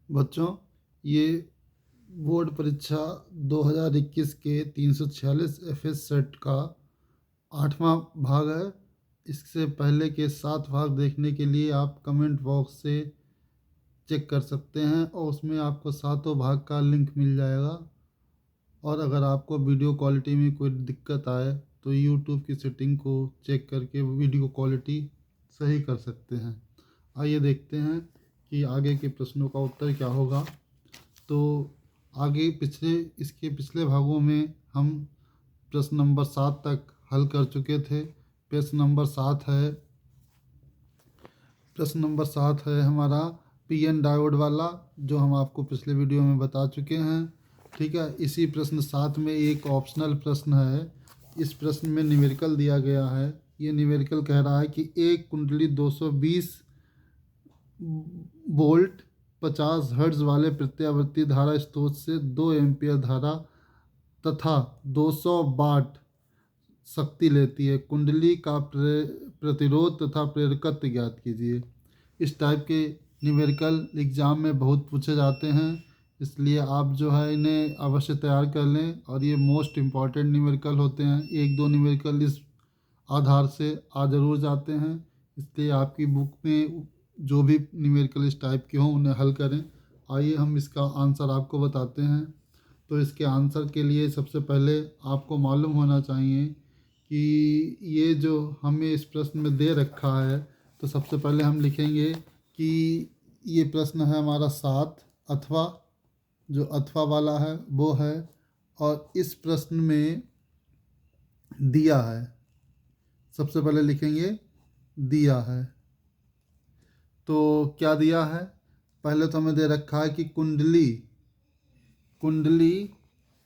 बच्चों, ये बोर्ड परीक्षा 2021 के 346 एफएस सेट का 8वां भाग है। इससे पहले के 7 भाग देखने के लिए आप कमेंट बॉक्स से चेक कर सकते हैं और उसमें आपको सातों भाग का लिंक मिल जाएगा। और अगर आपको वीडियो क्वालिटी में कोई दिक्कत आए तो यूट्यूब की सेटिंग को चेक करके वीडियो क्वालिटी सही कर सकते हैं। आइए देखते हैं कि आगे के प्रश्नों का उत्तर क्या होगा। तो आगे इसके पिछले भागों में हम प्रश्न नंबर 7 तक हल कर चुके थे। प्रश्न नंबर 7 है हमारा पीएन डायोड वाला, जो हम आपको पिछले वीडियो में बता चुके हैं। ठीक है, इसी प्रश्न 7 में एक ऑप्शनल प्रश्न है। इस प्रश्न में न्यूमेरिकल दिया गया है। ये न्यूमेरिकल कह रहा है कि एक कुंडली 220 वोल्ट 50 हर्ट्ज वाले प्रत्यावर्ती धारा स्रोत से 2 एम्पियर धारा तथा 200 वाट शक्ति लेती है। कुंडली का प्रतिरोध तथा प्रेरकत्व ज्ञात कीजिए। इस टाइप के न्यूमेरिकल एग्ज़ाम में बहुत पूछे जाते हैं, इसलिए आप जो है इन्हें अवश्य तैयार कर लें। और ये मोस्ट इम्पॉर्टेंट न्यूमेरिकल होते हैं। एक दो न्यूमेरिकल इस आधार से आ जरूर जाते हैं, इसलिए आपकी बुक में जो भी न्यूमेरिकल इस टाइप के हों उन्हें हल करें। आइए हम इसका आंसर आपको बताते हैं। तो इसके आंसर के लिए सबसे पहले आपको मालूम होना चाहिए कि ये जो हमें इस प्रश्न में दे रखा है, तो सबसे पहले हम लिखेंगे कि ये प्रश्न है हमारा 7, अथवा जो अथवा वाला है वो है। और इस प्रश्न में दिया है, सबसे पहले लिखेंगे दिया है। तो क्या दिया है, पहले तो हमें दे रखा है कि कुंडली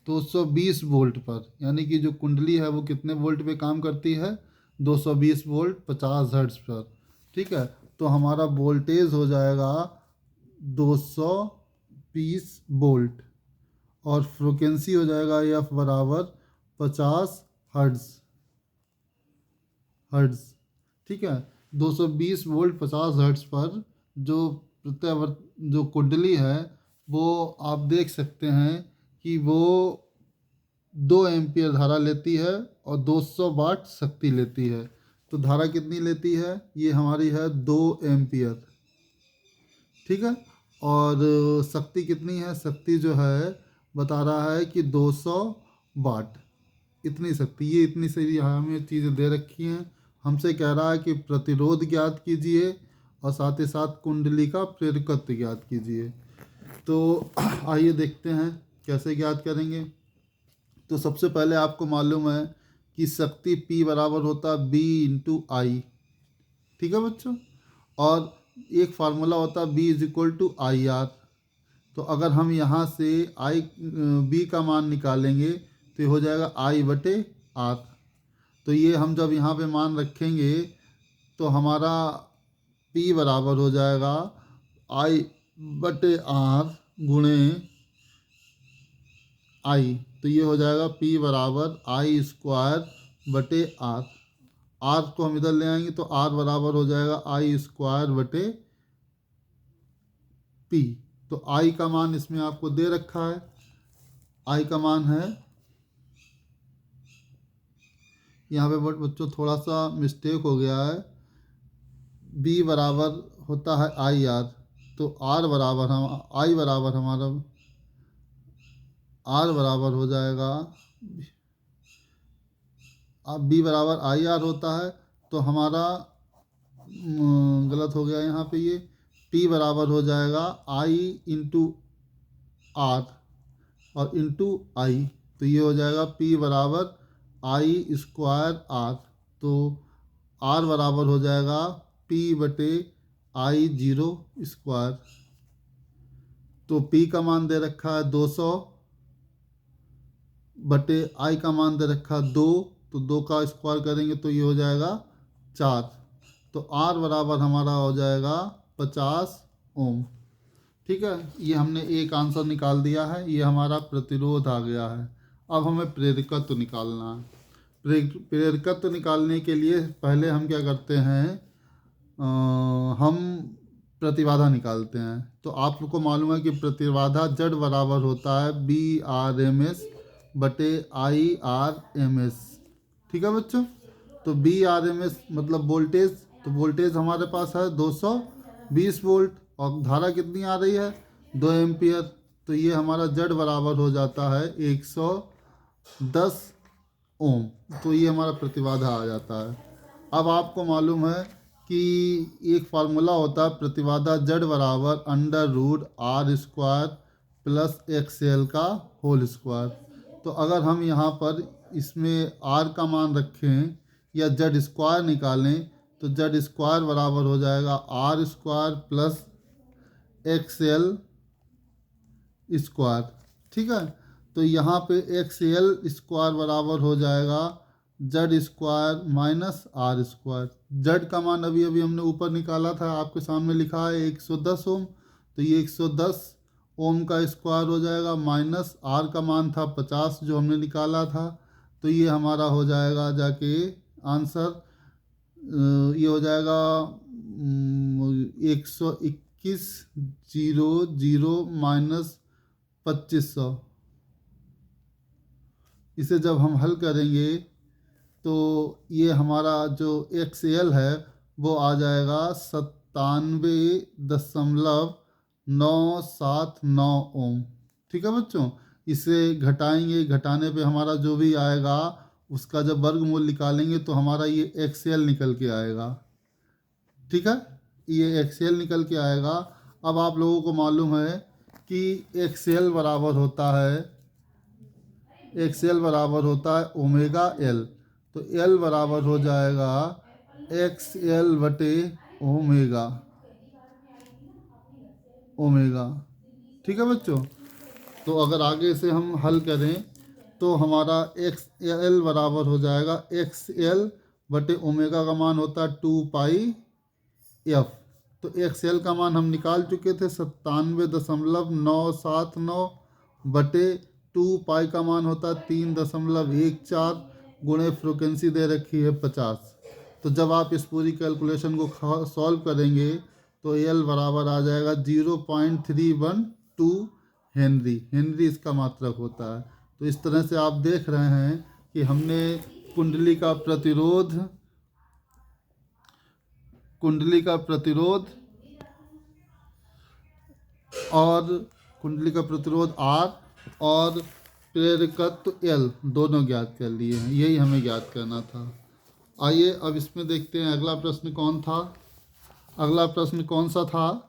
220 वोल्ट पर, यानी कि जो कुंडली है वो कितने वोल्ट पे काम करती है, 220 वोल्ट 50 हर्ट्ज पर। ठीक है, तो हमारा वोल्टेज हो जाएगा 220 वोल्ट और फ्रिक्वेंसी हो जाएगा एफ बराबर 50 हर्ट्ज। ठीक है, 220 वोल्ट 50 हर्ट्ज पर जो जो कुंडली है वो आप देख सकते हैं कि वो 2 एम्पियर धारा लेती है और 200 वाट शक्ति लेती है। तो धारा कितनी लेती है, ये हमारी है 2 एम्पियर। ठीक है, और शक्ति कितनी है, शक्ति जो है बता रहा है कि 200 वाट, इतनी शक्ति। ये इतनी सारी हमें चीज़ें दे रखी हैं। हमसे कह रहा है कि प्रतिरोध ज्ञात कीजिए और साथ ही साथ कुंडली का प्रेरकत्व ज्ञात कीजिए। तो आइए देखते हैं कैसे ज्ञात करेंगे। तो सबसे पहले आपको मालूम है कि शक्ति P बराबर होता है B इंटू आई। ठीक है बच्चों, और एक फार्मूला होता है B is equal to I R. तो अगर हम यहाँ से B का मान निकालेंगे तो ये हो जाएगा I बटे आर। तो ये हम जब यहाँ पे मान रखेंगे तो हमारा P बराबर हो जाएगा I बटे आर गुणे आई। तो ये हो जाएगा P बराबर आई स्क्वायर बटे आर। आर को हम इधर ले आएंगे तो आर बराबर हो जाएगा आई स्क्वायर बटे P। तो आई का मान इसमें आपको दे रखा है। आई का मान है, यहाँ पे बच्चों थोड़ा सा मिस्टेक हो गया है। B बराबर होता है आई आर, तो आर बराबर हमारा आर बराबर हो जाएगा, अब B बराबर आई आर होता है तो हमारा गलत हो गया यहाँ पे। ये P बराबर हो जाएगा I इंटू आर और इंटू आई। तो ये हो जाएगा P बराबर आई स्क्वायर आर। तो आर बराबर हो जाएगा P बटे आई जीरो स्क्वायर। तो P का मान दे रखा है 200 बटे आई का मान दे रखा है 2, तो 2 का स्क्वायर करेंगे तो ये हो जाएगा 4। तो आर बराबर हमारा हो जाएगा 50 ओम। ठीक है, ये हमने एक आंसर निकाल दिया है। ये हमारा प्रतिरोध आ गया है। अब हमें प्रेरकत्व निकालना है। प्रेरकत्व निकालने के लिए पहले हम क्या करते हैं, हम प्रतिबाधा निकालते हैं। तो आप लोग को मालूम है कि प्रतिबाधा जेड बराबर होता है BRMS बटे IRMS। ठीक है बच्चों। तो BRMS मतलब वोल्टेज, तो वोल्टेज हमारे पास है 220 वोल्ट और धारा कितनी आ रही है 2 एम्पियर। तो ये हमारा जेड बराबर हो जाता है 110 ओम। तो ये हमारा प्रतिबाधा आ जाता है। अब आपको मालूम है कि एक फार्मूला होता है प्रतिबाधा जेड बराबर √R² प्लस XL का होल स्क्वायर। तो अगर हम यहाँ पर इसमें R का मान रखें या जेड स्क्वायर निकालें तो जेड स्क्वायर बराबर हो जाएगा R² प्लस XL स्क्वायर। ठीक है। तो यहाँ पे XL स्क्वायर बराबर हो जाएगा Z square minus R²। Z का मान अभी अभी हमने ऊपर निकाला था, आपके सामने लिखा है 110 ओम। तो ये 110 ओम का स्क्वायर हो जाएगा माइनस R का मान था 50 जो हमने निकाला था। तो ये हमारा हो जाएगा जाके आंसर ये हो जाएगा 121.00 माइनस 2500। इसे जब हम हल करेंगे तो ये हमारा जो XL है वो आ जाएगा 97.979 ओम। ठीक है बच्चों। इसे घटाएंगे, घटाने पे हमारा जो भी आएगा उसका जब वर्गमूल निकालेंगे तो हमारा ये XL निकल के आएगा। ठीक है। ये XL निकल के आएगा। अब आप लोगों को मालूम है कि XL बराबर होता है ओमेगा L। तो L बराबर हो जाएगा XL बटे ओमेगा। ठीक है बच्चों। तो अगर आगे से हम हल करें तो हमारा XL बराबर हो जाएगा XL बटे ओमेगा का मान होता है 2πf। तो XL का मान हम निकाल चुके थे 97.979 बटे 2π का मान होता है 3.14 गुणे फ्रिक्वेंसी दे रखी है 50। तो जब आप इस पूरी कैलकुलेशन को सॉल्व करेंगे तो L बराबर आ जाएगा 0.312 हेनरी इसका मात्रक होता है। तो इस तरह से आप देख रहे हैं कि हमने कुंडली का प्रतिरोध R और प्रेरकत्व L दोनों ज्ञात कर लिए हैं। यही हमें ज्ञात करना था। आइए अब इसमें देखते हैं अगला प्रश्न कौन था। अगला प्रश्न कौन सा था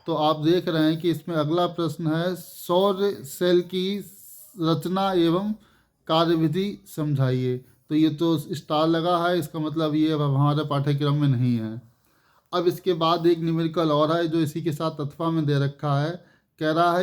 तो आप देख रहे हैं कि इसमें अगला प्रश्न है सौर सेल की रचना एवं कार्यविधि समझाइए। तो ये तो स्टार लगा है, इसका मतलब ये अब हमारे पाठ्यक्रम में नहीं है। अब इसके बाद एक न्यूमेरिकल और है जो इसी के साथ अथवा में दे रखा है। कह रहा है